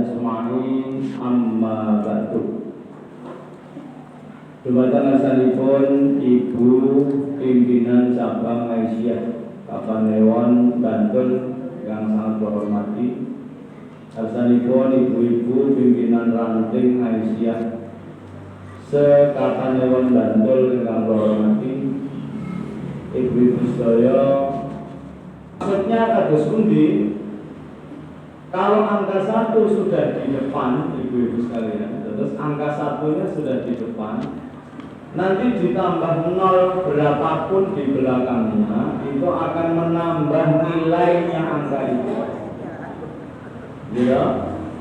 ajma'in amma ba'du. Dumateng asalipun Ibu Pimpinan Cabang Aisyah Kapanewon Bantul yang sangat berhormati, asalipun ibu-ibu pimpinan ranting Aisyah Sekapanewon Bantul yang berhormati, ibu-ibu sedaya. Maksudnya kados pundi? Kalau angka 1 sudah di depan, ibu-ibu sekalian, terus angka 1-nya sudah di depan, nanti ditambah 0 berapapun di belakangnya, itu akan menambah nilainya angka itu. Ya,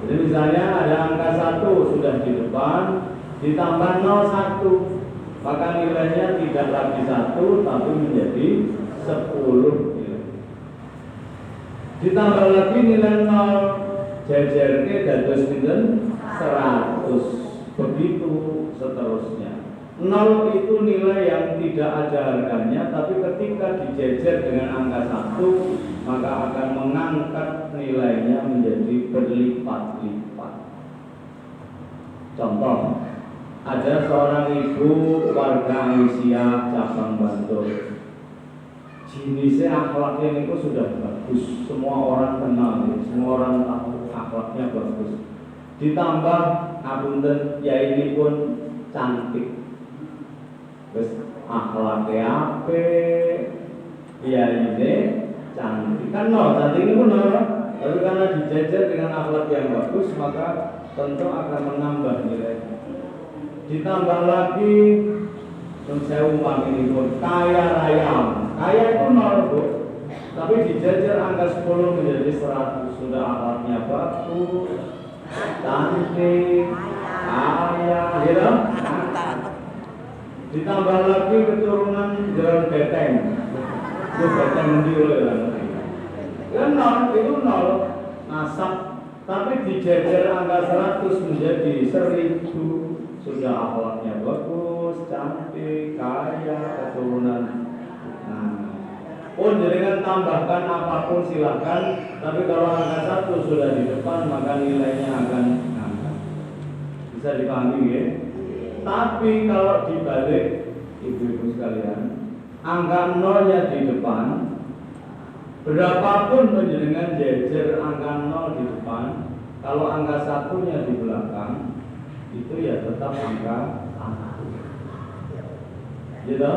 jadi misalnya ada angka 1 sudah di depan, ditambah 01, maka nilainya tidak lagi 1, tapi menjadi 10. Ditambah lagi nilai 0, jajarnya dados pinten 100, begitu seterusnya. 0 itu nilai yang tidak ada harganya, tapi ketika dijejer dengan angka 1, maka akan mengangkat nilainya menjadi berlipat-lipat. Contoh, ada seorang ibu warga Aisyah Cabang Bantul. Jenisnya akhlaknya itu sudah bagus, semua orang kenal, semua orang tahu akhlaknya bagus. Ditambah ngapunten, ya ini pun cantik. Terus akhlaknya apik, ya ini cantik. Kan cantik ini pun tapi karena dijajar dengan akhlak yang bagus, maka tentu akan menambah nilainya. Ditambah lagi, saya umpamini pun kaya raya. Kaya itu 0, Bu, tapi dijajar angka 10 menjadi 100. Sudah akhlaknya bagus, cantik, kaya, gitu. Ditambah lagi keturunan jalan beteng. Itu beteng mendil ya. 0, itu 0 nasab, tapi dijajar angka 100 menjadi 1000. Sudah akhlaknya bagus, cantik, kaya, keturunan. Pun dengan tambahkan apapun silakan, tapi kalau angka 1 sudah di depan, maka nilainya akan ngangkat. Bisa dipahami ya? Tapi kalau dibalik, ibu-ibu sekalian, angka 0-nya di depan, berapapun penjenengan jejer angka 0 di depan, kalau angka 1-nya di belakang, itu ya tetap angka 1. Gitu?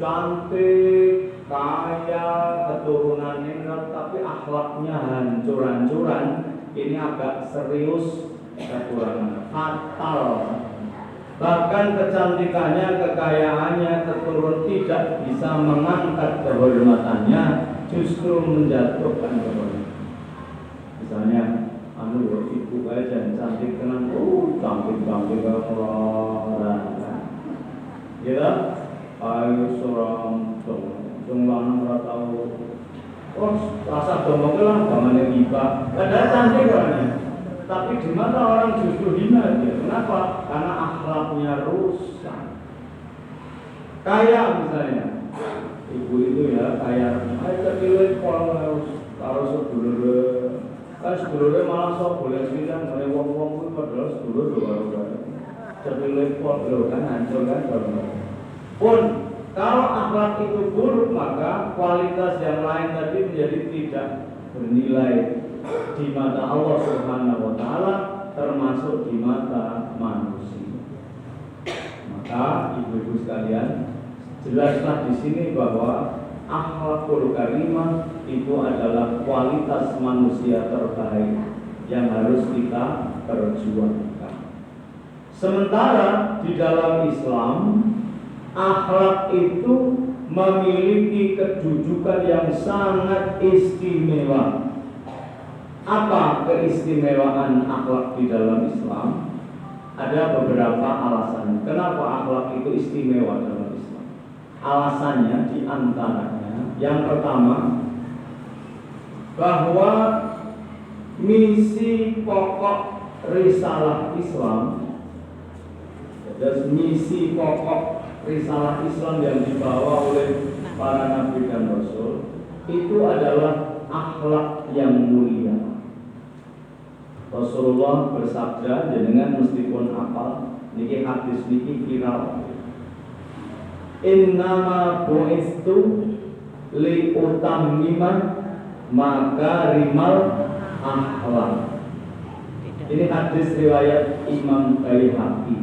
Cantik, kaya, keturunan ini, tapi akhlaknya hancur-hancuran. Ini agak serius kekurangan, fatal. Bahkan kecantikannya, kekayaannya, keturunan tidak bisa mengangkat kehormatannya, justru menjatuhkan kehormatan. Misalnya, ibu kayak cantik tenan, cantik orang, gitu. Ayo seorang lanang ora tau. Rasa domongke lah bangane iba. Padahal cantik orangnya. Tapi di mata orang justru hina dia. Kenapa? Karena akhlaknya rusak. Kaya misalnya. Ibu itu ya kaya. Ayo kepilih kalau sedulure. Sedulure malah sok boleh bilang oleh wong-wong kuwi padahal sedulur lho karo. Kepilih lho kan hancur kan bareng. Pun kalau akhlak itu buruk, maka kualitas yang lain tadi menjadi tidak bernilai di mata Allah Subhanahu wa Ta'ala, termasuk di mata manusia. Maka ibu-ibu sekalian, jelaslah di sini bahwa akhlakul karimah itu adalah kualitas manusia terbaik yang harus kita perjuangkan. Sementara di dalam Islam, akhlak itu memiliki kedudukan yang sangat istimewa. Apa keistimewaan akhlak di dalam Islam? Ada beberapa alasan. Kenapa akhlak itu istimewa dalam Islam? Alasannya diantaranya, yang pertama, bahwa misi pokok risalah Islam, misi pokok risalah Islam yang dibawa oleh para nabi dan rasul itu adalah akhlak yang mulia. Rasulullah bersabda jenengan meskipun apal niki hadis niki viral. Innama bu'istu li utammima makarimal akhlak. Ini hadis riwayat Imam Baihaqi.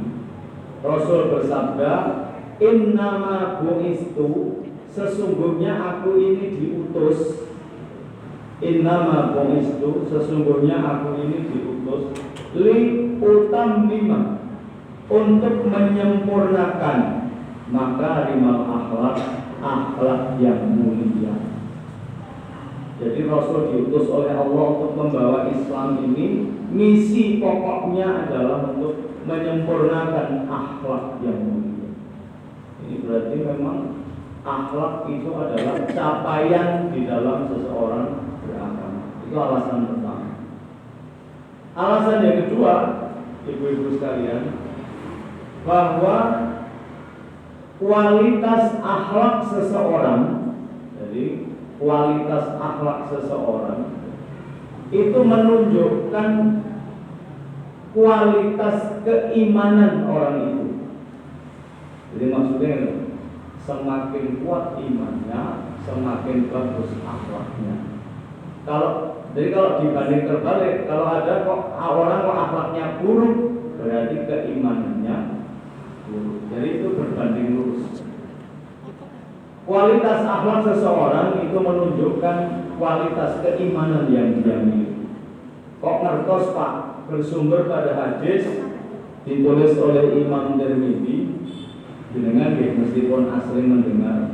Rasul bersabda, innama bu'istu, sesungguhnya aku ini diutus. Innama bu'istu, sesungguhnya aku ini diutus li utammima, untuk menyempurnakan makarimal akhlak, akhlak yang mulia. Jadi Rasul diutus oleh Allah untuk membawa Islam ini, misi pokoknya adalah untuk menyempurnakan akhlak yang mulia. Ini berarti memang akhlak itu adalah capaian di dalam seseorang beragama. Itu alasan pertama. Alasan yang kedua, ibu-ibu sekalian, bahwa kualitas akhlak seseorang, jadi kualitas akhlak seseorang itu menunjukkan kualitas keimanan orang itu. Jadi maksudnya semakin kuat imannya, semakin bagus akhlaknya. Jadi kalau dibanding terbalik, kalau ada orang kok akhlaknya buruk, berarti keimanannya buruk. Jadi itu berbanding lurus. Kualitas akhlak seseorang itu menunjukkan kualitas keimanan yang dia miliki. Kok ngertos Pak, bersumber pada hadis ditulis oleh Imam Tirmidzi, dengan meskipun asli mendengar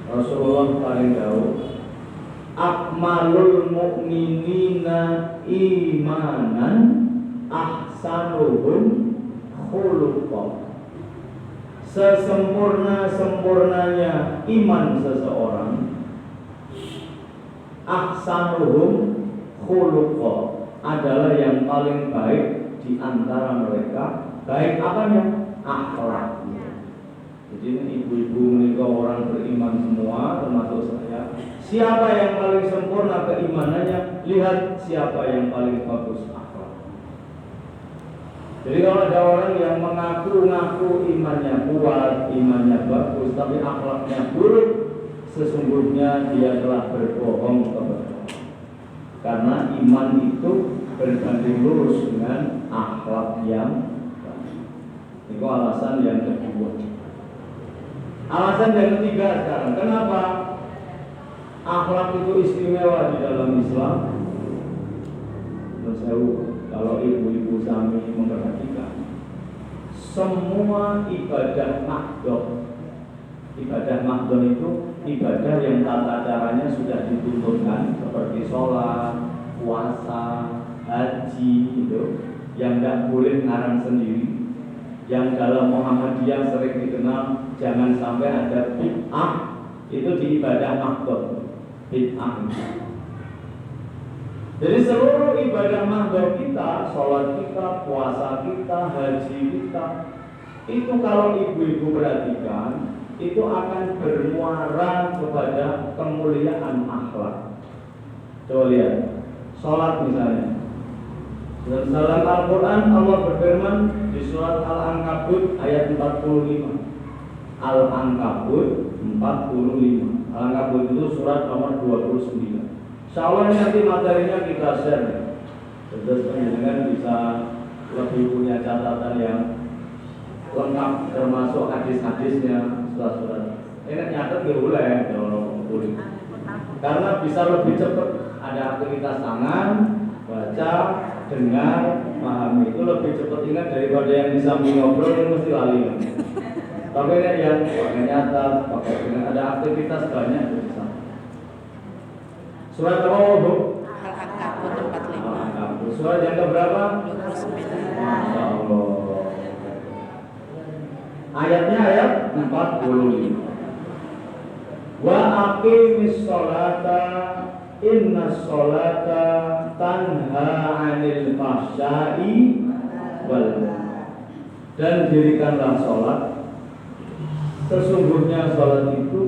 Rasulullah paling jauh, akmalul mu'minina imanan ahsanuhum khuluqan. Sesempurna-sempurnanya iman seseorang, ahsanuhum khuluqan, adalah yang paling baik di antara mereka. Baik apanya? Akhlaknya. Jadi ibu-ibu menikah orang beriman semua, termasuk saya. Siapa yang paling sempurna keimanannya? Lihat siapa yang paling bagus akhlak. Jadi kalau ada orang yang mengaku-ngaku imannya kuat, imannya bagus, tapi akhlaknya buruk, sesungguhnya dia telah berbohong kepada Allah. Karena iman itu berbanding lurus dengan akhlak yang baik. Itu alasan yang kedua. Alasan yang ketiga sekarang, kenapa akhlak itu istimewa di dalam Islam? Menurut saya, kalau ibu-ibu sami memperhatikan, semua ibadah mahdhah itu ibadah yang tata caranya sudah ditentukan, seperti sholat, puasa, haji, itu yang tidak boleh ngarang sendiri, yang dalam Muhammadiyah sering dikenal jangan sampai ada bid'ah, itu di ibadah mahdhah, bid'ah. Jadi seluruh ibadah mahdhah kita, sholat kita, puasa kita, haji kita, itu kalau ibu-ibu perhatikan, itu akan bermuara kepada kemuliaan akhlak. Coba lihat, sholat misalnya. Dalam Al-Quran Allah berfirman di surat Al-Ankabut ayat 45. Al-Ankabut 45. Al-Ankabut itu surat nomor 29. Insyaallah nanti materinya kita share. Terus dengan bisa lebih punya catatan yang lengkap, termasuk hadis-hadisnya, surat-surat. Ini nyatet nggak boleh kalau boleh. Karena bisa lebih cepat. Ada aktivitas tangan, baca, dengar, pahami, itu lebih cepat ingat daripada yang di samping ngobrol yang mesti lali. Tapi ini yang pakai nyatat, pakai dengan ada aktivitas banyak bisa. Surat apa Bu? Al-Ankabut 45. Surat yang keberapa? 29. Masya Allah. Ayatnya ayat 45. Wa aqimis sholata inna sholata tanha 'anil fahsya'i wal munkar. Dan dirikanlah sholat, sesungguhnya sholat itu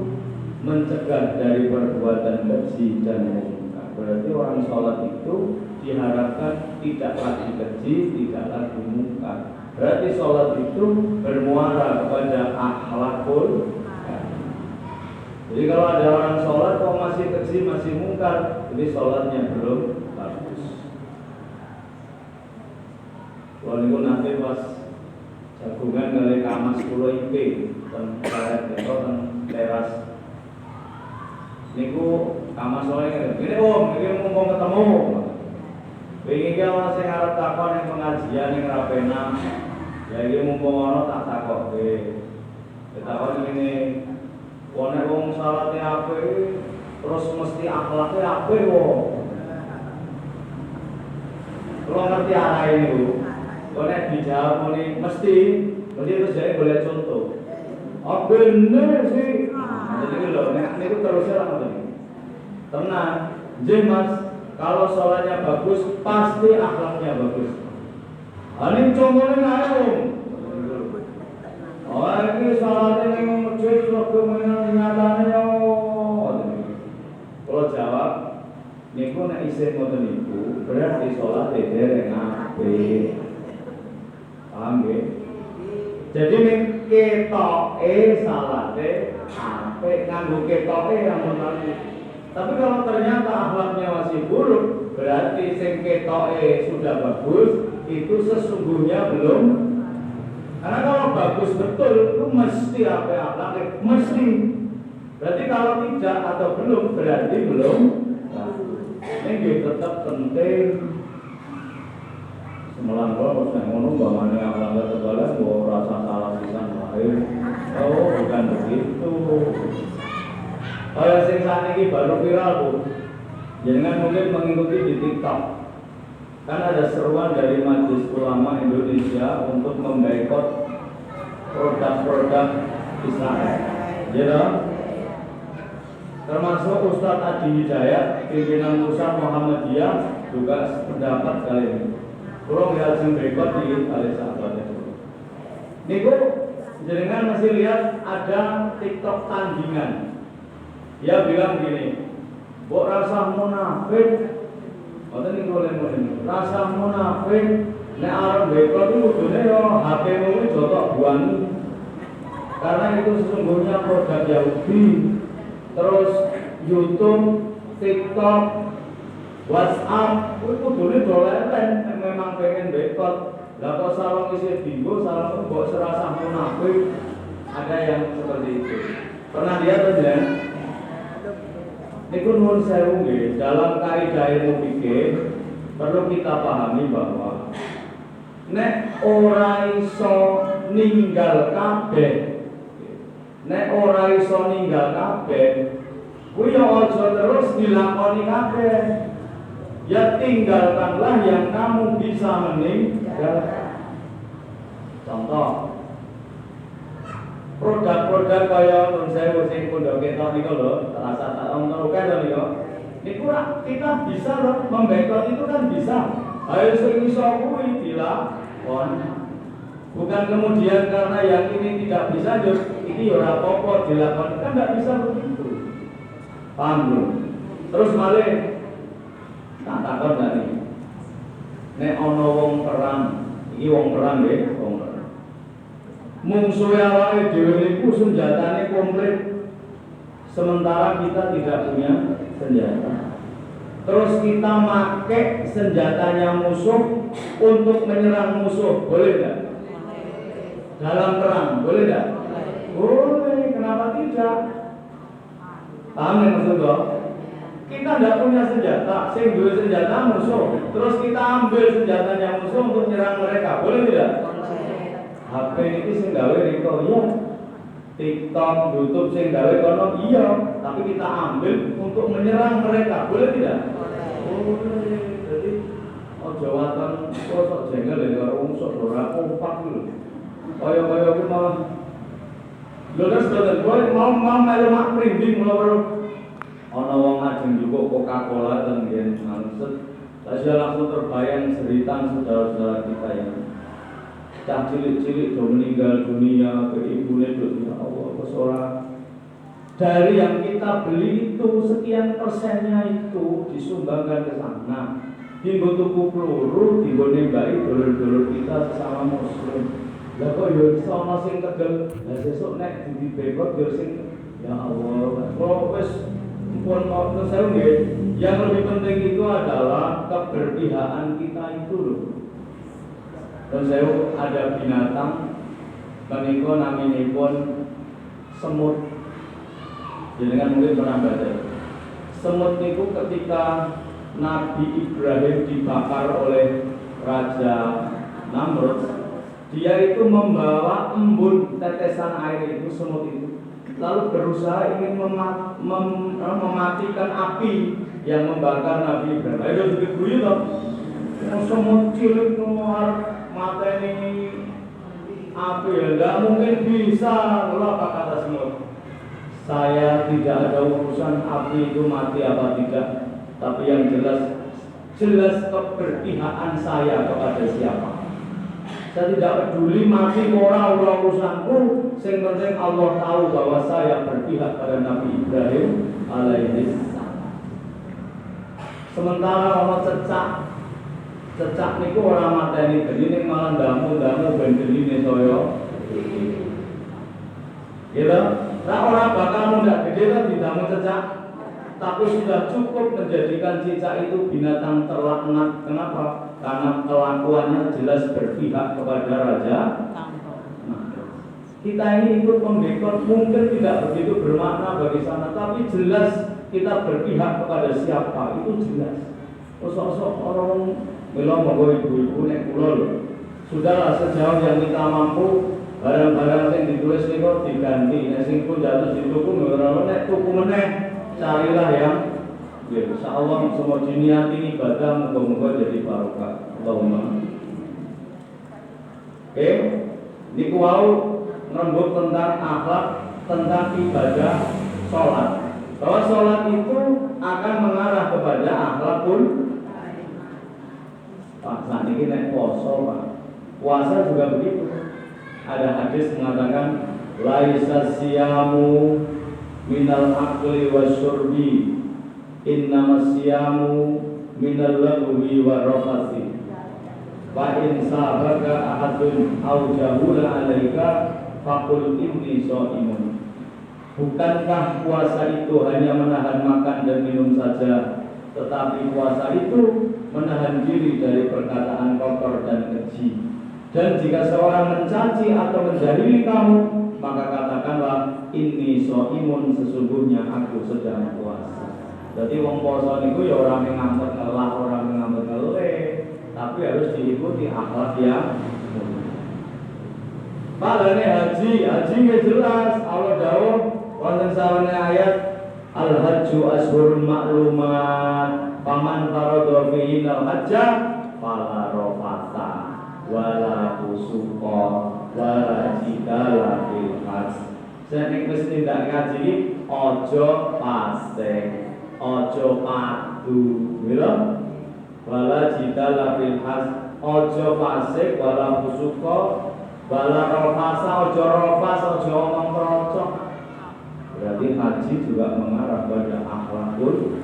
mencegah dari perbuatan keji dan munkar. Berarti orang sholat itu diharapkan tidak lagi keji, tidak lagi mungkar. Berarti sholat itu bermuara kepada akhlakul. Jadi kalau ada orang sholat kok masih keji, masih mungkar, jadi sholatnya belum bagus. Kalau itu nanti pas jagungan dari kamas 10 IP dan teras. Niku kamas soalnya gini ini mumpung ketemu. Wingi ki ana sing arep takon ning pengajian ning Rapena. Ya iki mumpung ana tak takokke. Takon ngene, wong wong salate apik terus mesti akhlake apik kok. Kalau ngerti arahe niku, kok nek dijawab muni mesti terus jadi boleh contoh. Oh bener sih. Jadi lho nek niku terus ora ngoten. Tenang, nggih Mas. Kalau sholatnya bagus, pasti akhlaknya bagus. Ini contohnya ayo. Oh ini sholatnya yang masjid, waktu nyatanya. Kalau jawab, niku nek isih ngoten niku, berarti sholat dereng apik. Paham nggih? Jadi ning ketoke salate apik, nganggo ketoke amun tapi kalau ternyata akhlaknya masih buruk, berarti sing ketoke sudah bagus, itu sesungguhnya belum. Karena kalau bagus betul, itu mesti apa akhlaknya, mesti. Berarti kalau tidak atau belum, berarti belum. Ini tetap penting. Semalam kalau saya ngomong bahwa akhlaknya terbalas, bahwa rasa salah pisan lahir. Oh, bukan begitu. Kalau sing saat ini baru viral Bu, jangan mungkin mengikuti di TikTok. Kan ada seruan dari Majelis Ulama Indonesia untuk memboikot produk-produk Israel. Ya, termasuk Ustadz Adi Hidayat, pimpinan pusat Muhammadiyah juga pendapat kali ini. Kurang lihat sing boikot di kali sahabat itu. Niku jenengan masih lihat ada TikTok tandingan. Dia bilang gini, kok rasa munafik, ngoten niku lemu rasa munafik, nek arep boikot itu kudune yo HP-mu iki jotok buani. Karena itu sesungguhnya produk Yahudi. Terus YouTube, TikTok, WhatsApp, itu kudune doleten memang pengen boikot. Lah kok sarung isih bingung, sarung kok serasa munafik. Ada yang seperti itu. Pernah lihat kan? Niku nuwun sewu nggih, dalam kaidah ilmu fikih perlu kita pahami bahwa nek ora iso ninggal kabeh, nek ora iso ninggal kabeh, kuwi aja terus dilakoni kabeh. Ya tinggalkanlah yang kamu bisa meninggalkan. Contoh produk-produk kaya nun sewu sing pondok ketok niku lho, rasa tak ono kan niku. Niku kita bisa lho memboikot itu kan bisa. Ayo sing iso kuwi dilakon. Bukan kemudian karena yang ini tidak bisa yo iki ora apa-apa dilakon. Kan enggak bisa begitu. Paham lho. Terus malih tak takon tadi. Nek ana wong perang, iki wong perang nggih, wong perang. Mungsuhe awake dhewe niku senjatane komplit. Sementara kita tidak punya senjata. Terus kita make senjatanya musuh untuk menyerang musuh, boleh enggak? Dalam perang, boleh enggak? Boleh, kenapa tidak? Paham ya maksudnya? Kita tidak punya senjata, sing duwe senjata musuh. Terus kita ambil senjatanya musuh untuk menyerang mereka, boleh tidak? HP ini sing gawe riko iya. TikTok, YouTube sing gawe kono iya, tapi kita ambil untuk menyerang mereka, boleh tidak? Boleh. Jadi ojo waton kok jengkel ya karo wong sok ora kompak lho. Kaya ku malah lho terus mau melu mak prinding lho. Ana wong ajeng njupuk Coca-Cola ten yen manset. Saya langsung terbayang cerita saudara-saudara kita yang cah cilik-cilik do meninggal dunia, ke ibune do ya Allah kesorak. Dari yang kita beli itu sekian persennya itu disumbangkan ke sana. Dinggo tuku peluru, dinggo nembaki dulur-dulur kita sesama muslim. Lah kok yo iso ana sing tegel. Lah sesuk nek dibebot yo sing ya Allah. Kok wis pun ngoten saya nggih. Yang lebih penting itu adalah keberpihakan kita itu loh. Dan saya ada binatang menika naminipun semut. Jenengan mungkin pernah baca. Semut itu ketika Nabi Ibrahim dibakar oleh Raja Namrud, dia itu membawa embun tetesan air itu, semut itu, lalu berusaha ingin mematikan api yang membakar Nabi Ibrahim. Ayo diguyu toh, semut cilik keluar mata ini api ya, nggak mungkin bisa. Lalu apa kata semut? Saya tidak ada urusan api itu mati apa tidak. Tapi yang jelas keberpihakan saya kepada siapa. Saya tidak peduli mati orang urusanku. Yang penting Allah tahu bahwa saya berpihak pada Nabi Ibrahim alaihissalam. Sementara orang cecak niku orang mateni geni malah damu ben geline saya. Gitu. Nah orang bakal muda gede kan didamu cecak. Tapi sudah cukup menjadikan cicak itu binatang terlaknat. Kenapa? Karena kelakuannya jelas berpihak kepada raja. Nah, kita ini ikut membekot mungkin tidak begitu bermakna bagi sana, tapi jelas kita berpihak kepada siapa itu jelas. Sosok orang belum mau ibu-ibu nek kulol. Sudahlah sejauh yang kita mampu barang-barang yang ditulis itu diganti. Nek sing pun jatuh di tuku ora nek tuku meneh. Carilah yang insyaallah semua diniat ini ibadah moga-moga jadi barokah. Allahumma. Oke, niku wau ngrembug tentang akhlak, tentang ibadah sholat. Bahwa sholat itu akan mengarah kepada akhlakul. Pak, saat ini nek poso, Pak. Puasa juga begitu. Ada hadis mengatakan laisa siyamu minal akli wasyurbi innamas siyamu minal lagwi warrafasi wa in sabaka ahadun au jahula alaika faqul inni shaimun. Bukankah puasa itu hanya menahan makan dan minum saja, tetapi puasa itu menahan diri dari perkataan kotor dan keji. Dan jika seorang mencaci atau menjahili kamu, maka katakanlah inni shaimun, sesungguhnya aku sedang puasa. Jadi wong puasa niku ya orang yang ngambek ngelah, orang yang ngambek ngeleh, tapi harus diikuti akhlak yang mulia. Padane haji nggih jelas Allah dawuh wonten sawane ayat al-hajju ashhurun ma'lumat faman faradha fihi al-hajja fala rafasa wala fusuqa wala jidala fil hajj. Sing wis tindak ngaji aja fasik, aja padu, lho. Wala jidala fil hajj, aja fasik, wala fusuqa, wala rafasa, aja rafas, aja omong krocok. Berarti haji juga mengarah pada akhlakul.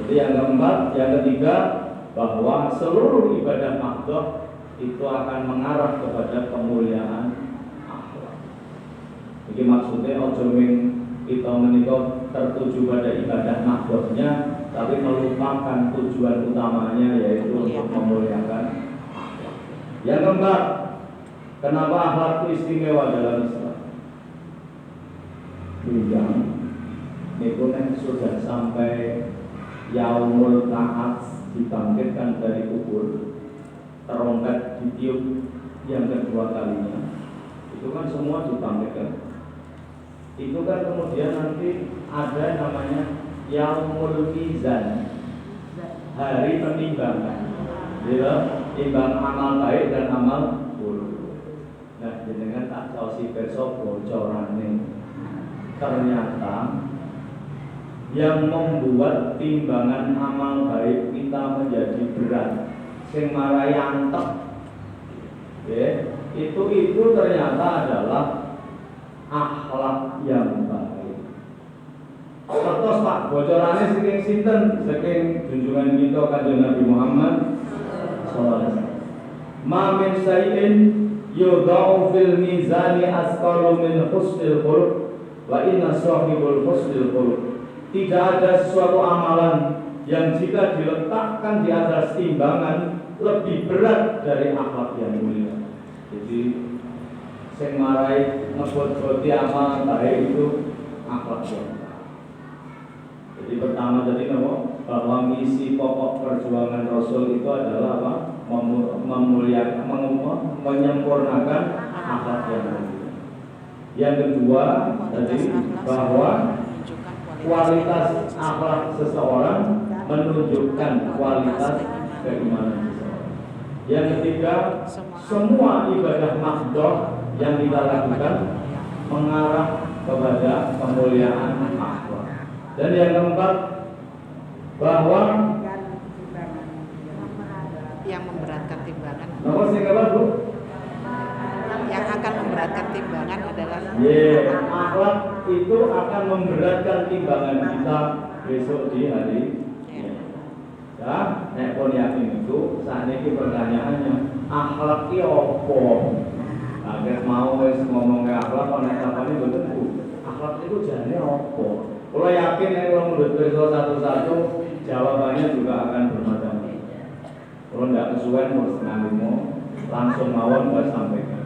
Jadi yang keempat, yang ketiga, bahwa seluruh ibadah makhluk itu akan mengarah kepada kemuliaan akhlak. Jadi maksudnya ojo kita menikah tertuju pada ibadah makhluknya, tapi melupakan tujuan utamanya yaitu untuk memuliakan akhlak. Yang keempat, kenapa akhlak itu istimewa dalam Islam? Bujang, itu sudah sampai yaumul ta'at, dibangkitkan dari kubur, terompet ditiup yang kedua kalinya, itu kan semua dibangkitkan. Itu kan kemudian nanti ada namanya yaumul mizan, hari penimbangan, timbang amal baik dan amal buruk. Nah, jenengan tak tahu si besok bocorannya. Ternyata yang membuat timbangan amal baik kita menjadi berat, sing marai antep, itu ternyata adalah akhlak yang baik. Terus Pak, bocorannya saking sinten, saking junjungan kita Kanjeng Nabi Muhammad sallallahu alaihi wasallam. Ma min syai'in yudha'u fil mizani asqalu min husnil khuluq wa inna sahibul husnil khuluq. Tidak ada suatu amalan yang jika diletakkan di atas timbangan lebih berat dari akhlak yang mulia. Jadi sing marai ngebot-boti amal baik itu akhlak yang baik. Jadi pertama tadi bahwa misi pokok perjuangan Rasul itu adalah apa? Memuliakan, menyempurnakan akhlak yang mulia. Yang kedua tadi bahwa kualitas akhlak seseorang menunjukkan kualitas keimanan seseorang. Yang ketiga, semua ibadah mahdhah yang kita lakukan mengarah kepada kemuliaan akhlak. Dan yang keempat, bahwa yang memberatkan timbangan. nomor singkat Bu. Yang akan memberatkan timbangan adalah Akhlak itu akan memberatkan timbangan kita besok di hari. Ya, nek pun yakin itu, saat ini pertanyaannya, akhlak itu apa? Agar mau ngomong ke akhlak, kalau nek sapane mboten Bu. Akhlak itu jane apa? Kalau yakin nek kalau menurut besok satu-satu, jawabannya juga akan bermacam-macam. Kalau tidak kesuwen mau setengah lima, langsung mawon buat sampaikan.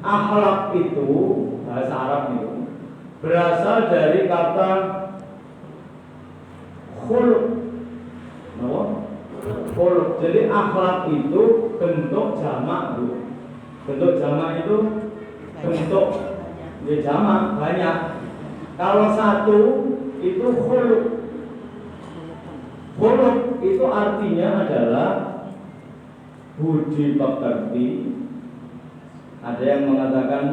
Akhlak itu bahasa Arab itu berasal dari kata khuluq. Khuluq. Jadi akhlak itu bentuk jamak, Bu. Bentuk jamak itu bentuk jamak banyak. Kalau satu itu khuluq. Khuluq itu artinya adalah budi pekerti. Ada yang mengatakan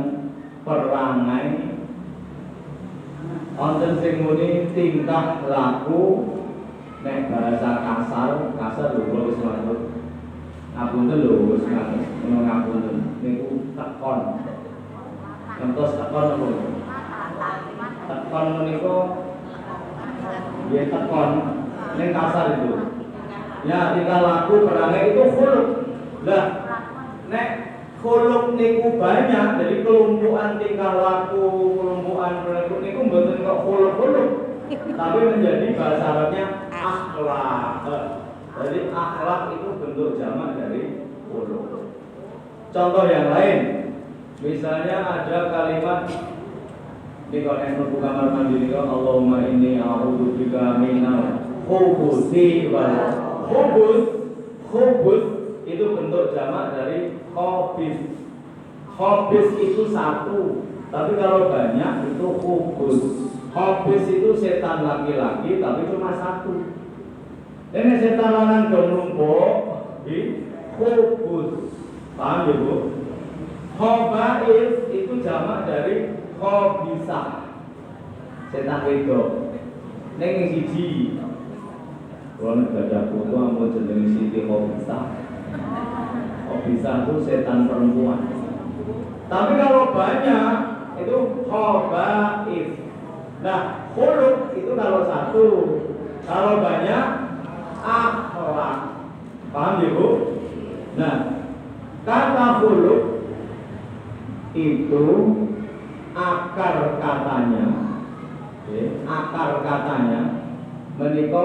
perangai, wonten sing muni tingkah laku, nek bahasa kasar lho kula wis matur. Ngapunten lho wis ngapunten niku tekon. Contoh tekon lho. Tekon menika nggih tekon ning kasar itu. Ya tingkah laku perangai itu khuluq. Lah nek khuluq niku banyak, jadi kelumpuhan tingkah laku, kelumpuhan perilaku niku mboten kok khuluq, tapi menjadi bahasa Arabnya akhlak. Jadi akhlak itu bentuk jamak dari khuluq. Contoh yang lain, misalnya ada kalimat di kalau buka kamar mandi ini, Allahumma inni a'udzubika minal khubuthi wal khubus itu bentuk jamak dari khobis. Khobis itu satu, tapi kalau banyak itu khubus. Khobis itu setan laki-laki, tapi cuma satu. Ini setan lanang domlumpuk di khubus. Paham ya Bu? Khobais itu jamak dari khobisah. Setan wedok. Neng siji. Kalau nek ada foto ampun jenenge Siti Khobisah. Khobisah itu setan perempuan. Tapi kalau banyak itu khobais. Nah, khuluq itu kalau satu. Kalau banyak akhlak. Paham ya Bu? Nah, kata khuluq itu akar katanya menika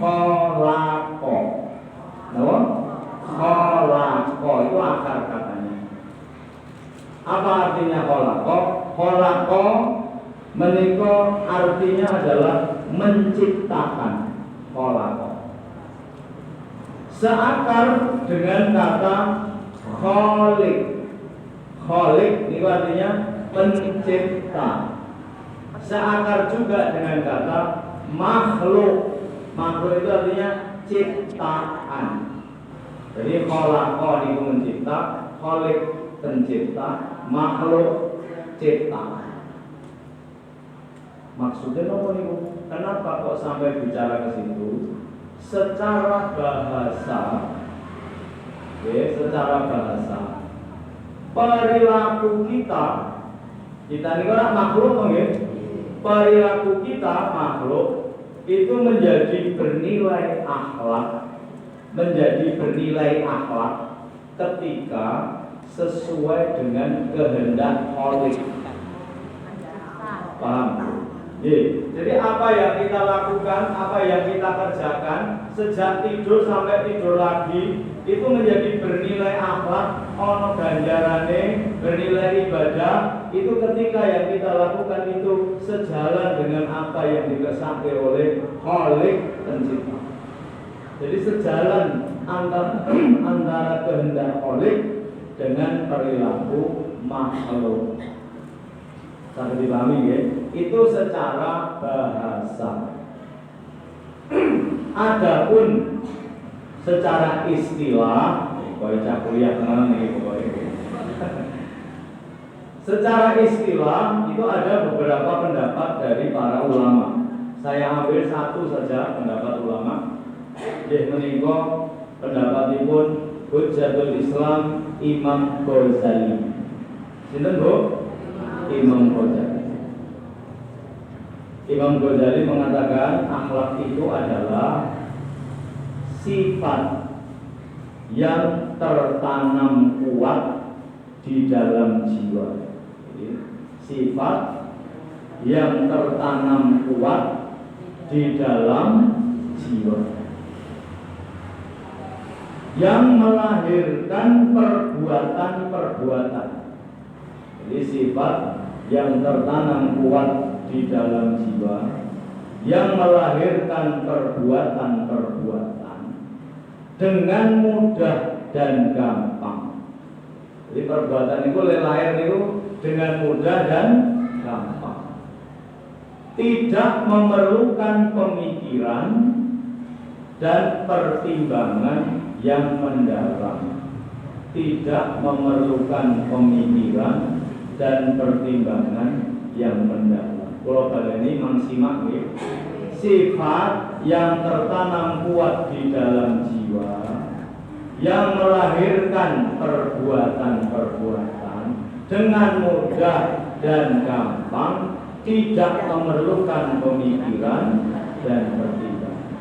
kholaqo. Napa? Kholaqo itu akar katanya. Apa artinya kholaqo? Kholaqo menika artinya adalah menciptakan. Kholaqo seakar dengan kata kholiq. Kholiq itu artinya pencipta. Seakar juga dengan kata makhluk. Makhluk itu artinya ciptaan. Jadi kholaqo itu mencipta, kholiq pencipta, makhluk ciptaan. Maksudnya apa nih Bu? Kenapa kok sampai bicara ke situ? Secara bahasa, perilaku kita ini kan makhluk nggih. perilaku kita makhluk itu menjadi bernilai akhlak ketika sesuai dengan kehendak Allah. Paham? Jadi apa yang kita lakukan, apa yang kita kerjakan sejak tidur sampai tidur lagi itu menjadi bernilai akhlak, ono ganjarane, bernilai ibadah itu ketika yang kita lakukan itu sejalan dengan apa yang dikersakake oleh Khalik Pencipta. Jadi sejalan antara kehendak Khalik dengan perilaku makhluk. Sampai dipahami ya? Itu secara bahasa. Adapun secara istilah, cak kuliah kenal nih pokoknya. Secara istilah itu ada beberapa pendapat dari para ulama. Saya ambil satu saja pendapat ulama. Menika pendapatipun Hujjatul Islam Imam Ghazali. Sinten Bu? Imam Ghazali. Imam Ghazali mengatakan akhlak itu adalah sifat yang tertanam kuat di dalam jiwa. Jadi, sifat yang tertanam kuat di dalam jiwa, yang melahirkan perbuatan-perbuatan. Jadi sifat yang tertanam kuat di dalam jiwa, yang melahirkan perbuatan-perbuatan dengan mudah dan gampang. Jadi perbuatan itu lahir itu dengan mudah dan gampang. Tidak memerlukan pemikiran dan pertimbangan yang mendalam. Tidak memerlukan pemikiran dan pertimbangan yang mendalam. Kalau ini mengsimak nih, sifat yang tertanam kuat di dalam jiwa, yang melahirkan perbuatan-perbuatan dengan mudah dan gampang, tidak memerlukan pemikiran dan pertimbangan.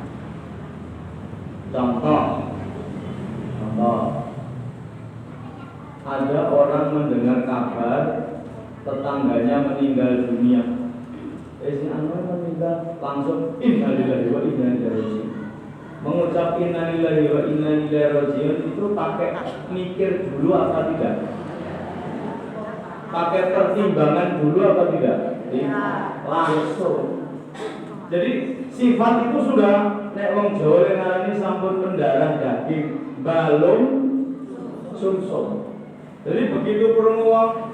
Contoh, ada orang mendengar kabar tetangganya meninggal dunia. Si anak meninggal langsung innalillahi wa inna ilaihi raji'un. Mengucap innalillahi wa inna ilaihi raji'un itu pakai mikir dulu apa tidak? Pakai pertimbangan dulu apa tidak? Langsung. Jadi sifat itu sudah nek wong Jawa ngarani sampun pendarah daging, balung sumsum. Jadi begitu krungu wong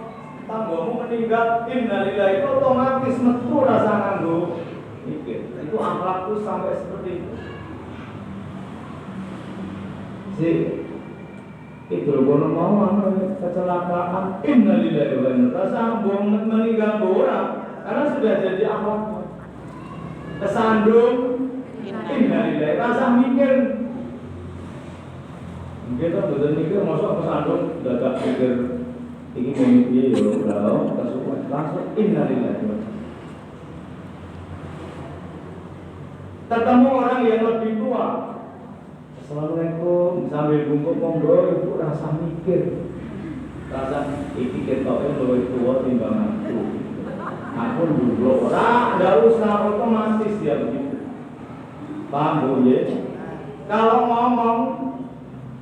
tanggomu meninggal, innalillahi, itu otomatis metu rasa nganggo mikir. Itu akhlakku sampai seperti itu. Itu bono mau kecelakaan, innalillahi wa inna ilaihi raji'un. Rasa meninggal orang karena sudah jadi akhlaknya. Kesandung, innalillahi, rasa mikir. Kita betul mikir, masuk kesandung, dadak pikir ini mimpi ya udah kesukaan langsung innalillahi. Ketemu orang yang lebih tua, assalamualaikum, sambil bungkuk monggo, itu rasa mikir, rasa iki ketoknya lebih tua timbang aku dulu orang nggak usah otomatis dia begitu. Paham Bu ya? Kalau ngomong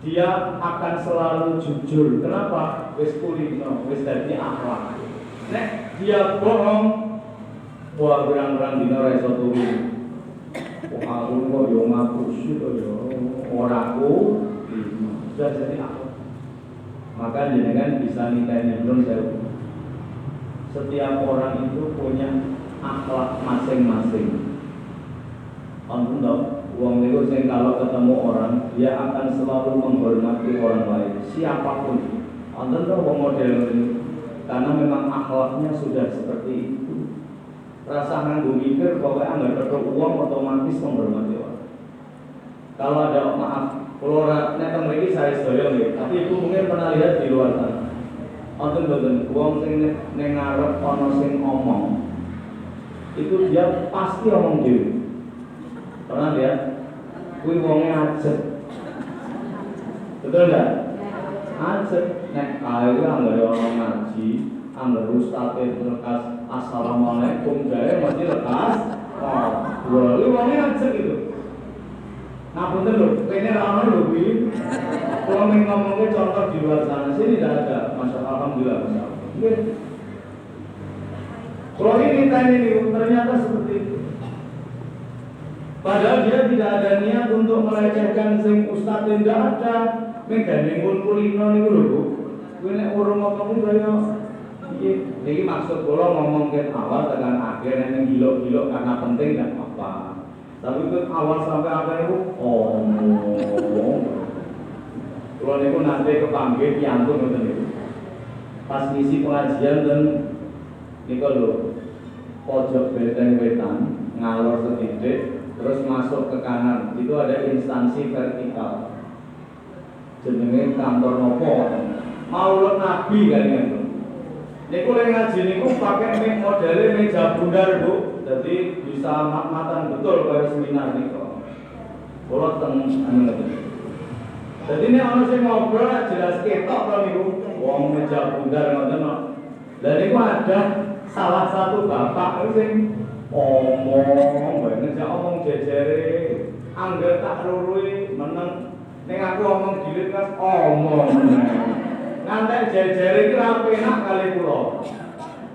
dia akan selalu jujur. Kenapa? Wis kulino, wis dadi akhlak. Nek dia bohong, wah berang-berang dina ra iso turu. Wah aku kok yo ngaku sih kok yo ora aku sudah jadi akhlak. Maka jenengan bisa nikahin belum saya. Setiap orang itu punya akhlak masing-masing. Ampun dong, uang itu sing kalau ketemu orang dia akan selalu menghormati orang lain, siapapun. Ampun dong, uang model ini, karena memang akhlaknya sudah seperti itu. Rasa nganggo mikir pokoknya nggak perlu uang otomatis menghormati orang. Kalau ada maaf, kalau nek mriki saya sedaya nggih, tapi ibu mungkin pernah lihat di luar sana. Wonten boten wong sing ning ngarep ana sing omong. itu dia pasti omong dhewe. Pernah lihat? Kuwi wonge ajeg. Betul enggak? Ajeg nek kae anggere orang ngaji, anggere ustaz lekas assalamualaikum jae mesti lekas. Oh, kuwi wonge ajeg itu. Nah bener loh, kayaknya ramai loh Bi. Kalau ngomongnya contoh di luar sana sini tidak ada, masya Allah, alhamdulillah. Kalau ini tanya ini ternyata seperti itu. Padahal dia tidak ada niat untuk melecehkan sing ustaz tidak ada. Menggandeng pun kulino nih lho Bu. Gue nek urung ngomong kaya iki maksud kula ngomong ke awal tekan akhir nek gilo-gilo karena penting enggak apa-apa. Tapi ke awal sampai akhir itu omong. Kalau niku nanti kepanggil piantun ngoten niku. Pas ngisi pengajian dan niku lho pojok benteng wetan ngalor sedikit terus masuk ke kanan itu ada instansi vertikal. Jenenge kantor nopo? Maulid Nabi kan itu. Niku lek ngaji niku pakai modele meja bundar Bu. Jadi bisa mat-matan betul kaya seminar niku. Kula teng anu. Jadi nek ana sing ngobrol jelas ketok to niku. Wong meja bundar ngoten kok. Lah niku ada salah satu bapak sing omong ngejak omong jejere angger tak lurui meneng ning aku omong dhewe kan omong ngantek jejere iki ra penak kali kula.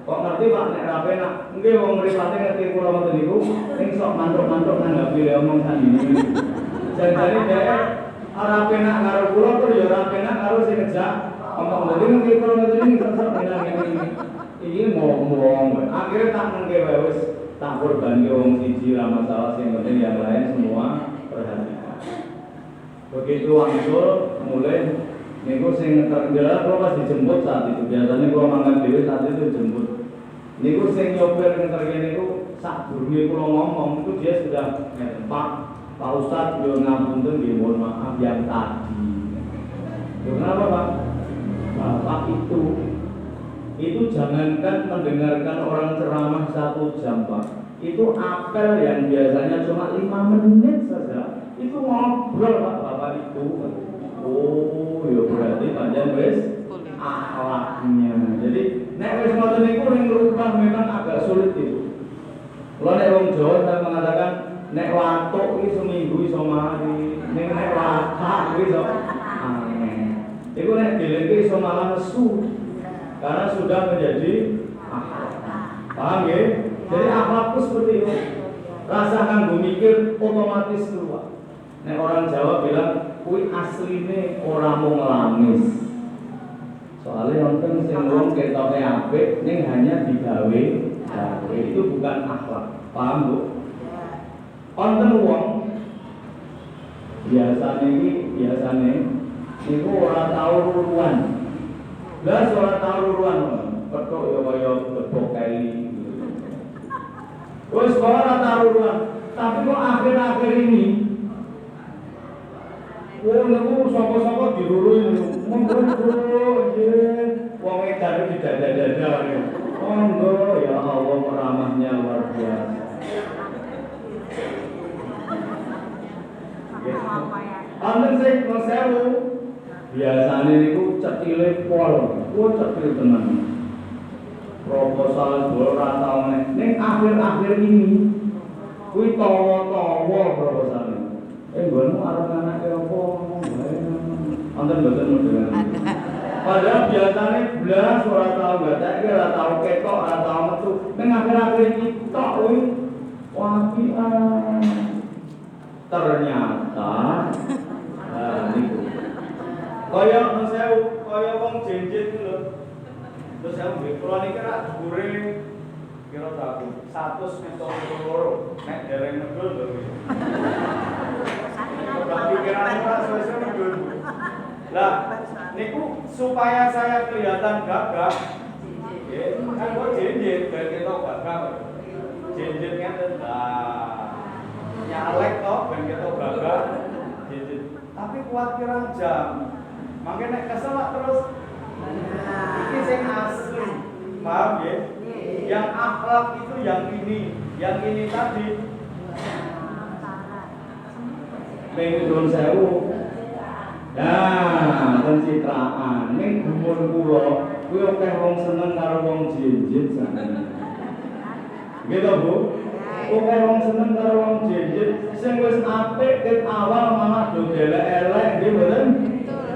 Kok ngerti Pak nek ra penak? Nggih wong mripate ngerti kula ngoten niku ning sok mantuk-mantuk nanggapi le omong saniki. Jajane dhek ora penak karo kula terus ya ora penak karo sing ngejak omong. Dadi ngerti kula ngoten iki sok penak ngene iki ngomong. Akhire tak nengke wae wis tak korbanke wong siji ra masalah sing penting yang lain semua perhatikan. Begitu wangsul mulai niku sing terjala kalau pas dijemput saat itu biasanya kalau makan dewi saat itu jemput niku sing nyopir ngerti niku sak durunge kula ngomong itu dia sudah Pak Ustadz yo ngapunten nggih mohon maaf yang tadi. Yo kenapa Pak? Bapak itu jangankan mendengarkan orang ceramah 1 jam Pak. Itu apel yang biasanya cuma 5 menit saja. Itu ngobrol Pak Bapak itu. Oh, ya berarti panjang wis akhlaknya. Jadi nek wis ngoten niku ning rubah memang agak sulit itu. Kalau nek wong Jawa saya mengatakan nek watuk iki seminggu iso mari, nek watak iki iso aneh. Iku nek dilengke iso malah nesu. Karena sudah menjadi akhlak. Paham ya? Jadi akhlak itu seperti itu. Rasa kanggo mikir otomatis keluar. Nek orang Jawa bilang kuwi asline ora mung lamis. Soalnya wonten sing wong ketoke apik ning hanya digawe gawe itu bukan akhlak. Paham Bu? Wonten wong biasane niku ora tau ruruan. Lah ora tau ruruan. Petuk ya kaya tepuk kali. Wis ora tau ruruan. Tapi kok akhir-akhir ini wong niku sapa-sapa dirurui monggo nggih wong edan di dada-dada monggo ya Allah ramahnya luar biasa. Anten sing sewu biasane niku cekile pol, cekil tenan. Proposal ora tau ning akhir-akhir ini kuwi tawa-tawa proposalnya. Nggonmu arep anake apa? Wonten mboten model. Padahal biasane blas ora tau gatek, ora tau ketok, ora tau metu. Ning akhir-akhir iki tok kuwi wapian. Ternyata niku. Kaya sewu, kaya wong jenjit lho. Terus saya nggih kula niki rak dhuwure kira tak 100 meter loro. Nek dereng medul lho. Lah, niku supaya saya kelihatan gagah, kan kok jenjit, biar kita gagah. Jenjit ngeten lah, nyalek toh, biar kita gagah. Jenjit, tapi kuat pirang jam. Mangke nek kesel terus. Iki sing asli, paham ya? Yang akhlak itu yang ini. Yang ini tadi Mengidun sewu. Nah, pencitraan ning gumun kula kuwi akeh wong seneng karo wong jinjit sakjane. Gitu Bu. Akeh wong seneng karo wong jinjit sing wis apik ket awal malah do elek-elek nggih mboten? Betul.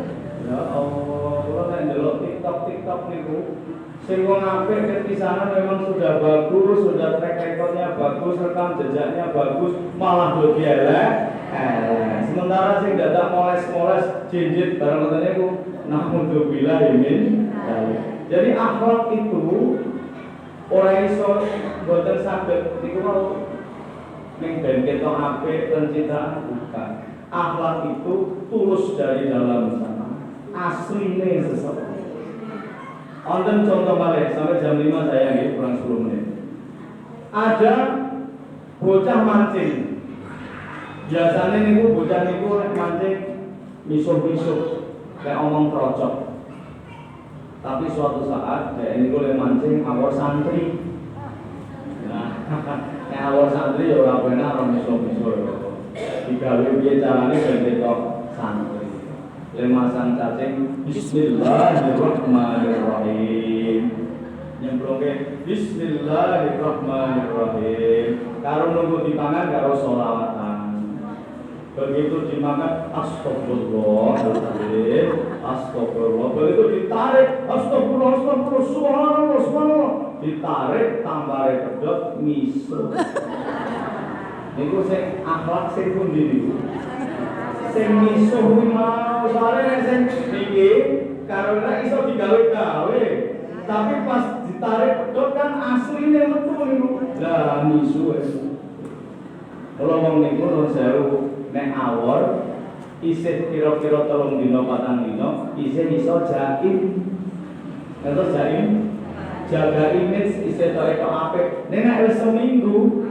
Ya Allah, kula nek ndelok TikTok niku sing wong apik ket pisanan memang sudah bagus, sudah track record-nya bagus, rekam jejaknya bagus, malah do elek. Sementara sing dadak moles-moles jinjit barang katanya ku naudzubillah min. Jadi akhlak itu ora iso boten saged niku mau ning ben ketok apik pencitraan bukan. Akhlak itu tulus dari dalam sana. Asline seseorang. Wonten contoh malih sampai jam 5 saya nggih kurang 10 menit. Ada bocah mancing. Biasanya niku bocah niku nek mancing misuh-misuh kayak omong trocok. Tapi suatu saat dia niku lek mancing awor santri. Nah, nek awor santri ya ora benar ora misuh-misuh. Digawe piye carane ben ketok santri. Lek masang cacing bismillahirrahmanirrahim. Nyemplungke bismillahirrahmanirrahim. Karo nunggu dipangan karo sholawatan. Begitu dimakan astagfirullahaladzim, astagfirullah. Begitu ditarik astagfirullah, subhanallah. Ditarik tambare pedhot miso. Niku sing akhlak sing pundi niku? Sing miso kuwi mau sare sing iki karo nek iso digawe-gawe. Tapi pas ditarik pedhot kan asline metu niku. Lah miso wis. Kalau wong niku nuwun sewu nek awor isih kira-kira 3 dina 4 dina isih iso jaim. Ngertos jaim? Jaga image isih tok apik. Nek wis seminggu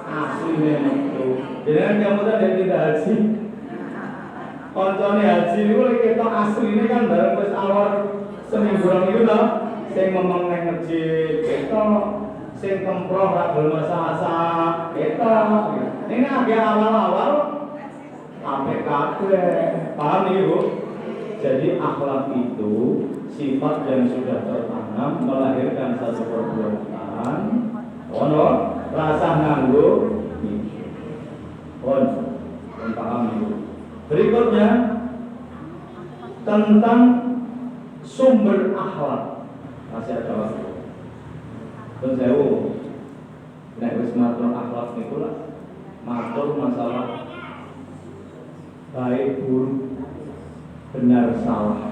asline metu. Jenengan kemudian nek tidak haji. Koncone haji niku lek ketok asline kan bareng wis awor seminggu niku to sing ngomong nek masjid ketok sing kemproh ra gelem masak ketok. Nek agak awal-awal sampai kabeh. Paham nih Bu? Jadi akhlak itu sifat yang sudah tertanam melahirkan satu perbuatan. Ono rasa nganggo paham itu. Berikutnya tentang sumber akhlak. Masih ada waktu. Terus saya nek wis matur akhlak niku lah matur masalah baik buruk, benar salah,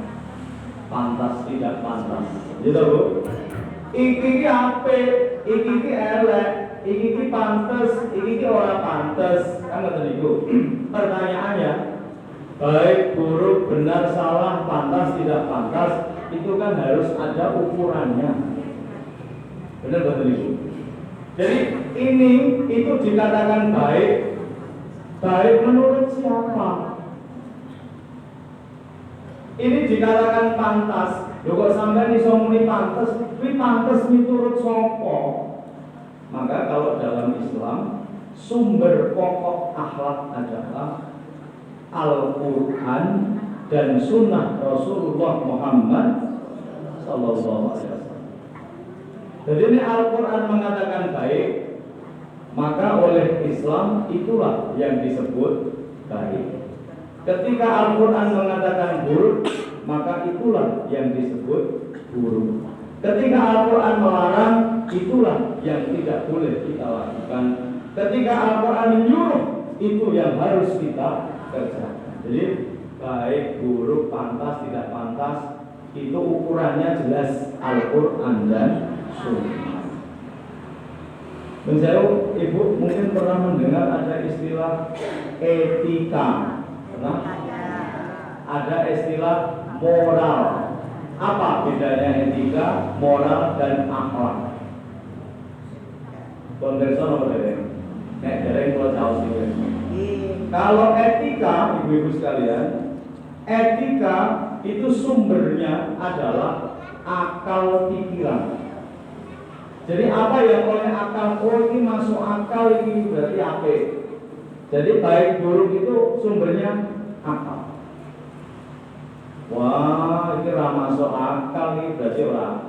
pantas tidak pantas. Gitu Bu. Iki apik, iki elek, iki pantes, iki ora pantes. Kan ngoten niku. Pertanyaannya, baik buruk, benar salah, pantas tidak pantas, itu kan harus ada ukurannya. Benar betul niku. Jadi ini itu dikatakan baik. Baik menurut siapa? Ini dikatakan pantas. Lho kok sampean iso muni pantas? Kuwi pantas miturut sapa? Maka kalau dalam Islam sumber pokok akhlak adalah Al-Qur'an dan sunnah Rasulullah Muhammad sallallahu alaihi wasallam. Jadi ini Al-Qur'an mengatakan baik, maka oleh Islam itulah yang disebut baik. Ketika Al-Quran mengatakan buruk, maka itulah yang disebut buruk. Ketika Al-Quran melarang, itulah yang tidak boleh kita lakukan. Ketika Al-Quran menyuruh, itu yang harus kita kerjakan. Jadi baik, buruk, pantas, tidak pantas, itu ukurannya jelas Al-Quran dan Sunnah. Menjauh, Ibu mungkin pernah mendengar ada istilah etika, pernah? Ada istilah moral. Apa bedanya etika, moral, dan akhlak? Konverson apa bedanya? Nek dereng kula caos iki. Kalau etika, ibu-ibu sekalian, etika itu sumbernya adalah akal pikiran. Jadi apa yang oleh akal, oh ini masuk akal, ini berarti apa? Jadi baik buruk itu sumbernya akal. Wah, ini ramah masuk akal, ini berarti orang.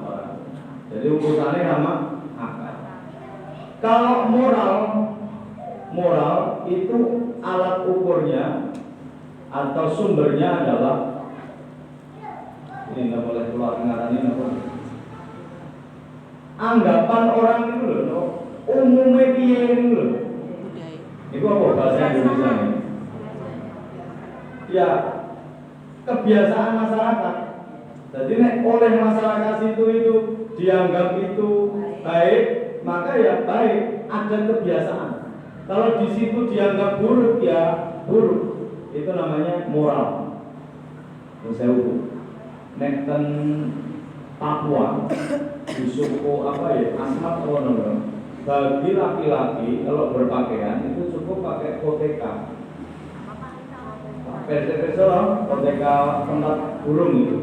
Jadi urusannya ramah akal. Kalau moral itu alat ukurnya atau sumbernya adalah, ini nggak boleh keluar ngarannya apa? Anggapan orang itu loh, umumnya piye ini loh. Itu apa bahasa Indonesia ini? Ya, kebiasaan masyarakat. Jadi oleh masyarakat itu dianggap itu baik, maka ya baik, ada kebiasaan. Kalau di situ dianggap buruk ya buruk. Itu namanya moral. Saya ukur. Nek ten Papua di suku apa ya, Asmat atau nomor, bagi laki-laki kalau berpakaian itu cukup pakai koteka. Koteka tempat burung itu.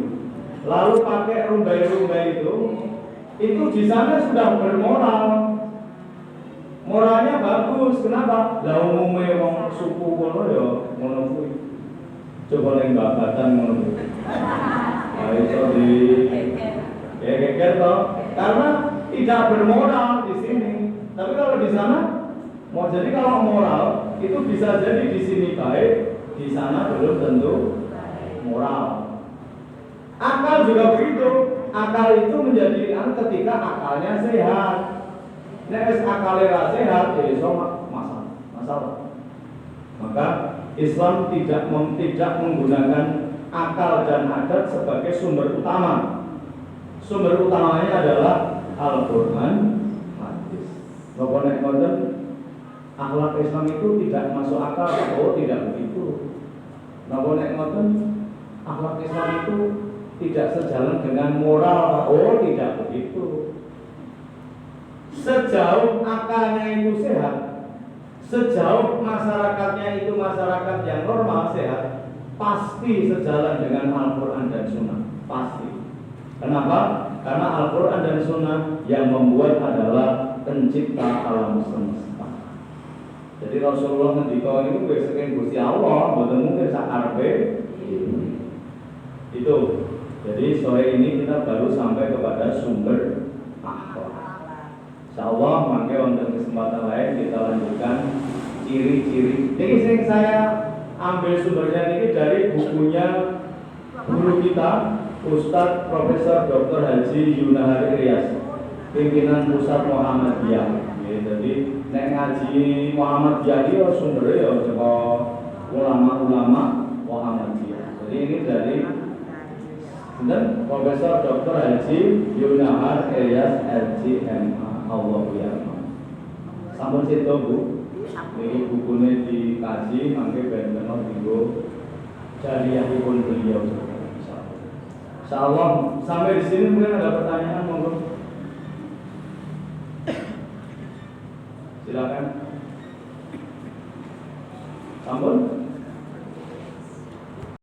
Lalu pakai rumbai-rumbai itu di sana sudah bermoral. Moralnya bagus. Kenapa? Lah umumnya wong suku kono ya ngono kuwi. Coba ning babatan ngono kuwi. Nah, itu di geger toh. Karena tidak bermoral di sini. Tapi kalau di sana mau, jadi kalau moral itu bisa jadi di sini baik, di sana belum tentu moral. Akal juga begitu. Akal itu menjadi ketika akalnya sehat. Nek akalnya sehat, ya iso masalah. Maka Islam tidak menggunakan akal dan adat sebagai sumber utama. Sumber utamanya adalah Al-Quran, hadis. Napa nek ngoten akhlak Islam itu tidak masuk akal, oh tidak begitu. Napa nek ngoten akhlak Islam itu tidak sejalan dengan moral, oh tidak begitu. Sejauh akalnya itu sehat, sejauh masyarakatnya itu masyarakat yang normal sehat, pasti sejalan dengan Al-Quran dan Sunnah, pasti. Kenapa? Karena Al-Quran dan Sunnah yang membuat adalah pencipta alam semesta. Jadi Rasulullah ngendika niku wis saking Gusti Allah, mboten mungkin sakarepe itu. Jadi sore ini kita baru sampai kepada sumber akhlak. Insyaallah mangke wonten kesempatan lain kita lanjutkan ciri-ciri. Ini sing saya ambil sumbernya ini dari bukunya guru kita Ustadz Profesor Dr. Haji Yunahar Ilyas, pimpinan Pusat Muhammadiyah. Jadi nek ngaji Muhammadiyah itu sumbernya ya saka ulama-ulama Muhammadiyah. Jadi ini dari dan Profesor Dr. Haji Yunahar Ilyas LCMA. Allah ya. Sampun sito Bu. Ini bukunya dikaji mangke ben kena dienggo jariyahipun beliau. Insyaallah sampai di sini mungkin ada pertanyaan monggo. Silakan. Sampun.